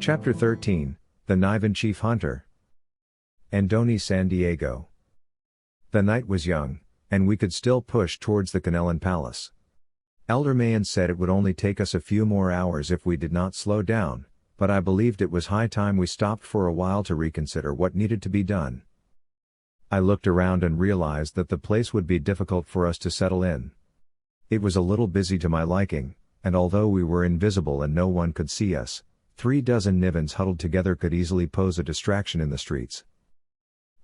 Chapter 13, The Niven Chief Hunter. Andoni, San Diego. The night was young, and we could still push towards the Canellan Palace. Elder Mayan said it would only take us a few more hours if we did not slow down, but I believed it was high time we stopped for a while to reconsider what needed to be done. I looked around and realized that the place would be difficult for us to settle in. It was a little busy to my liking, and although we were invisible and no one could see us, 36 Nivens huddled together could easily pose a distraction in the streets.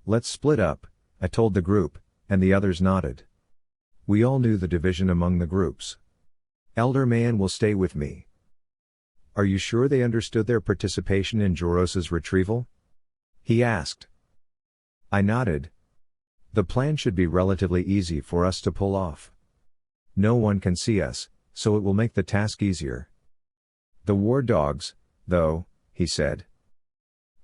"Let's split up," I told the group, and the others nodded. We all knew the division among the groups. Elder Mayan will stay with me. "Are you sure they understood their participation in Joros's retrieval?" he asked. I nodded. The plan should be relatively easy for us to pull off. No one can see us, so it will make the task easier. "The war dogs, though," he said,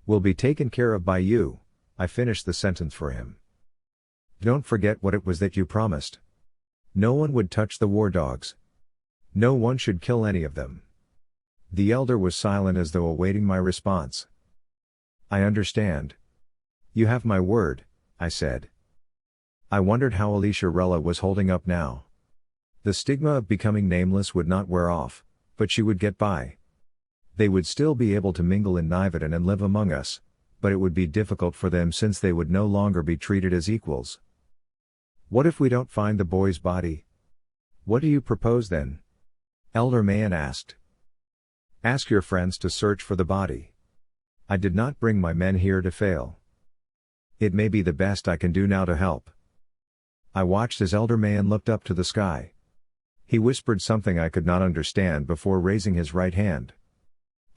"will be taken care of by you." I finished the sentence for him. "Don't forget what it was that you promised. No one would touch the war dogs. No one should kill any of them." The elder was silent as though awaiting my response. "I understand. You have my word," I said. I wondered how Alicia Rella was holding up now. The stigma of becoming nameless would not wear off, but she would get by. They would still be able to mingle in Niven and live among us, but it would be difficult for them since they would no longer be treated as equals. "What if we don't find the boy's body? What do you propose then?" Elder Mayan asked. "Ask your friends to search for the body. I did not bring my men here to fail. It may be the best I can do now to help." I watched as Elder Mayan looked up to the sky. He whispered something I could not understand before raising his right hand.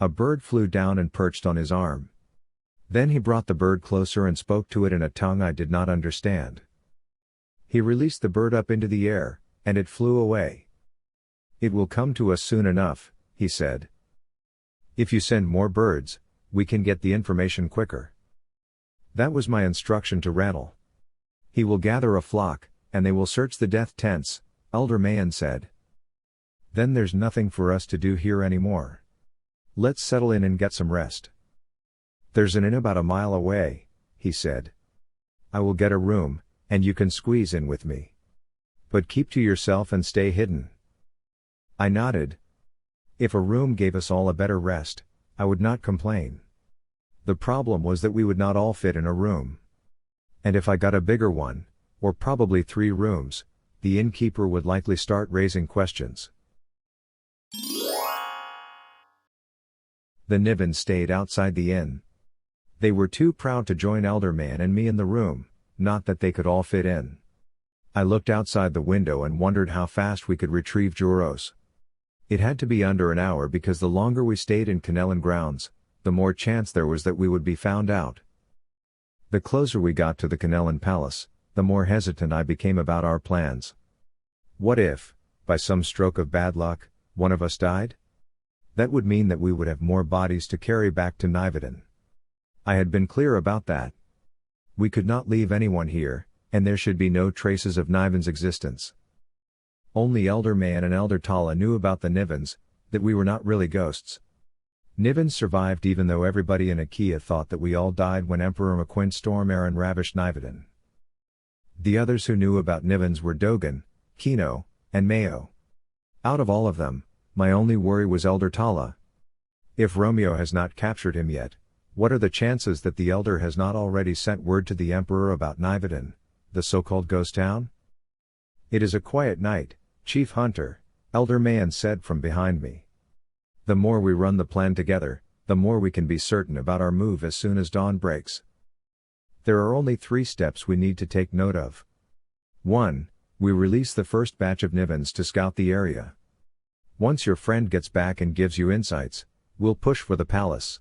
A bird flew down and perched on his arm. Then he brought the bird closer and spoke to it in a tongue I did not understand. He released the bird up into the air, and it flew away. "It will come to us soon enough," he said. "If you send more birds, we can get the information quicker." That was my instruction to Randall. "He will gather a flock, and they will search the death tents," Elder Mayan said. "Then there's nothing for us to do here anymore. Let's settle in and get some rest." "There's an inn about a mile away," he said. "I will get a room, and you can squeeze in with me. But keep to yourself and stay hidden." I nodded. If a room gave us all a better rest, I would not complain. The problem was that we would not all fit in a room. And if I got a bigger one, or probably 3 rooms, the innkeeper would likely start raising questions. The Nivens stayed outside the inn. They were too proud to join Elder Mayan and me in the room, not that they could all fit in. I looked outside the window and wondered how fast we could retrieve Joros. It had to be under an hour because the longer we stayed in Canellan grounds, the more chance there was that we would be found out. The closer we got to the Canellan Palace, the more hesitant I became about our plans. What if, by some stroke of bad luck, one of us died? That would mean that we would have more bodies to carry back to Niven. I had been clear about that. We could not leave anyone here, and there should be no traces of Niven's existence. Only Elder Mayan and Elder Tala knew about the Nivens, that we were not really ghosts. Nivens survived even though everybody in Akean thought that we all died when Emperor McQuint Stormaran ravished Niven. The others who knew about Nivens were Dogan, Kino, and Mayo. Out of all of them, my only worry was Elder Tala. If Romeo has not captured him yet, what are the chances that the Elder has not already sent word to the Emperor about Niven, the so-called ghost town? "It is a quiet night, Chief Hunter," Elder Mayan said from behind me. "The more we run the plan together, the more we can be certain about our move as soon as dawn breaks. There are only 3 steps we need to take note of. 1. We release the first batch of Nivens to scout the area. Once your friend gets back and gives you insights, we'll push for the palace.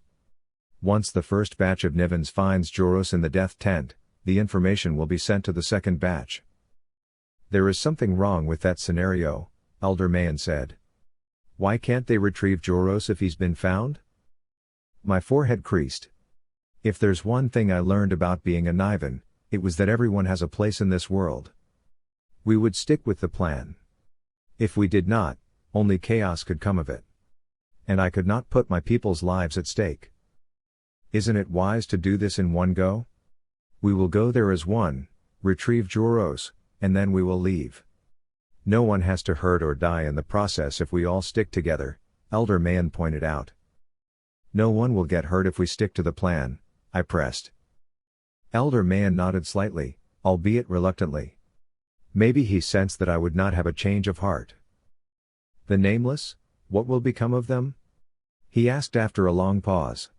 Once the first batch of Nivens finds Joros in the death tent, the information will be sent to the second batch." "There is something wrong with that scenario," Elder Mayan said. "Why can't they retrieve Joros if he's been found?" My forehead creased. If there's one thing I learned about being a Niven, it was that everyone has a place in this world. We would stick with the plan. If we did not, only chaos could come of it. And I could not put my people's lives at stake. Isn't it wise to do this in one go? We will go there as one, retrieve Joros, and then we will leave. No one has to hurt or die in the process if we all stick together, Elder Mayan pointed out. No one will get hurt if we stick to the plan, I pressed. Elder Mayan nodded slightly, albeit reluctantly. Maybe he sensed that I would not have a change of heart. The nameless, what will become of them? He asked after a long pause.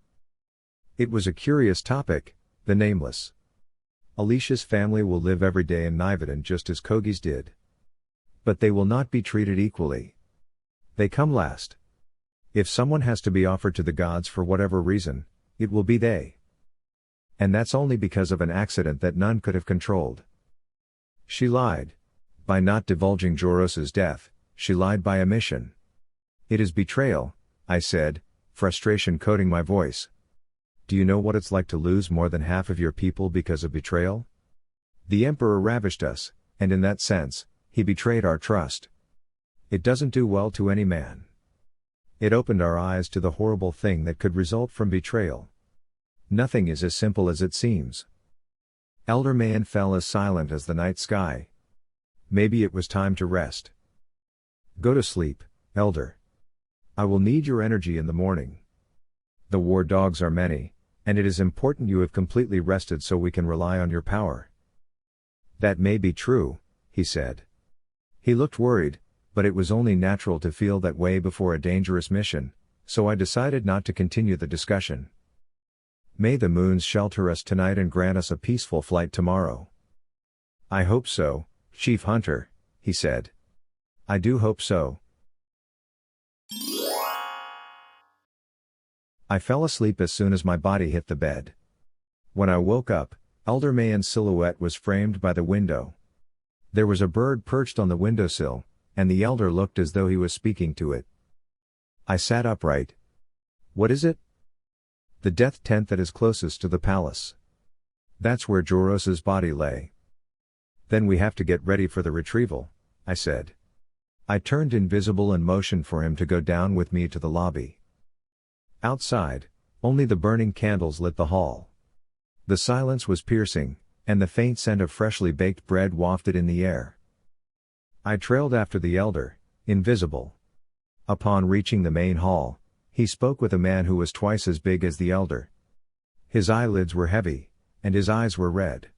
It was a curious topic, the nameless. Alicia's family will live every day in Nivadan just as Kogi's did. But they will not be treated equally. They come last. If someone has to be offered to the gods for whatever reason, it will be they. And that's only because of an accident that none could have controlled. She lied. By not divulging Joros's death, she lied by omission. It is betrayal, I said, frustration coating my voice. Do you know what it's like to lose more than half of your people because of betrayal? The Emperor ravished us, and in that sense, he betrayed our trust. It doesn't do well to any man. It opened our eyes to the horrible thing that could result from betrayal. Nothing is as simple as it seems. Elder Mayan fell as silent as the night sky. Maybe it was time to rest. Go to sleep, Elder. I will need your energy in the morning. The war dogs are many, and it is important you have completely rested so we can rely on your power. That may be true, he said. He looked worried, but it was only natural to feel that way before a dangerous mission, so I decided not to continue the discussion. May the moons shelter us tonight and grant us a peaceful flight tomorrow. I hope so, Chief Hunter, he said. I do hope so. I fell asleep as soon as my body hit the bed. When I woke up, Elder Mayan's silhouette was framed by the window. There was a bird perched on the windowsill, and the elder looked as though he was speaking to it. I sat upright. What is it? The death tent that is closest to the palace. That's where Joros's body lay. Then we have to get ready for the retrieval, I said. I turned invisible and motioned for him to go down with me to the lobby. Outside, only the burning candles lit the hall. The silence was piercing, and the faint scent of freshly baked bread wafted in the air. I trailed after the elder, invisible. Upon reaching the main hall, he spoke with a man who was twice as big as the elder. His eyelids were heavy, and his eyes were red.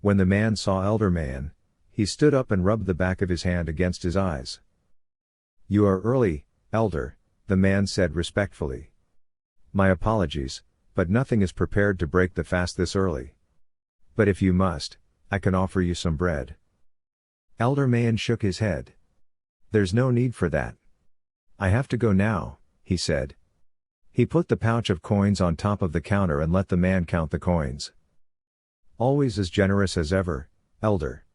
When the man saw Elder Mayan, he stood up and rubbed the back of his hand against his eyes. You are early, Elder, the man said respectfully. My apologies, but nothing is prepared to break the fast this early. But if you must, I can offer you some bread. Elder Mayan shook his head. There's no need for that. I have to go now, he said. He put the pouch of coins on top of the counter and let the man count the coins. Always as generous as ever, Elder.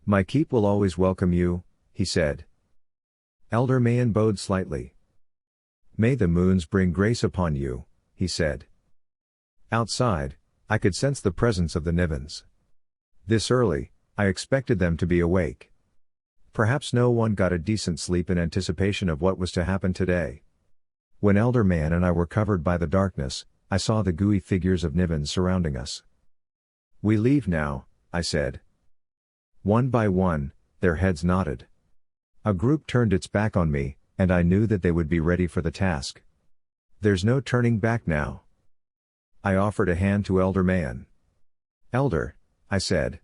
My keep will always welcome you, he said. Elder Mayan bowed slightly. May the moons bring grace upon you, he said. Outside, I could sense the presence of the Nivens. This early, I expected them to be awake. Perhaps no one got a decent sleep in anticipation of what was to happen today. When Elder Mayan and I were covered by the darkness, I saw the gooey figures of Nivens surrounding us. We leave now, I said. One by one, their heads nodded. A group turned its back on me, and I knew that they would be ready for the task. There's no turning back now. I offered a hand to Elder Mayan. Elder, I said.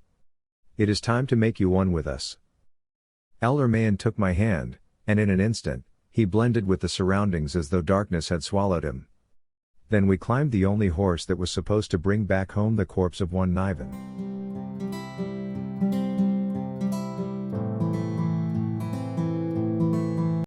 It is time to make you one with us. Elder Mayan took my hand, and in an instant, he blended with the surroundings as though darkness had swallowed him. Then we climbed the only horse that was supposed to bring back home the corpse of one Nivan.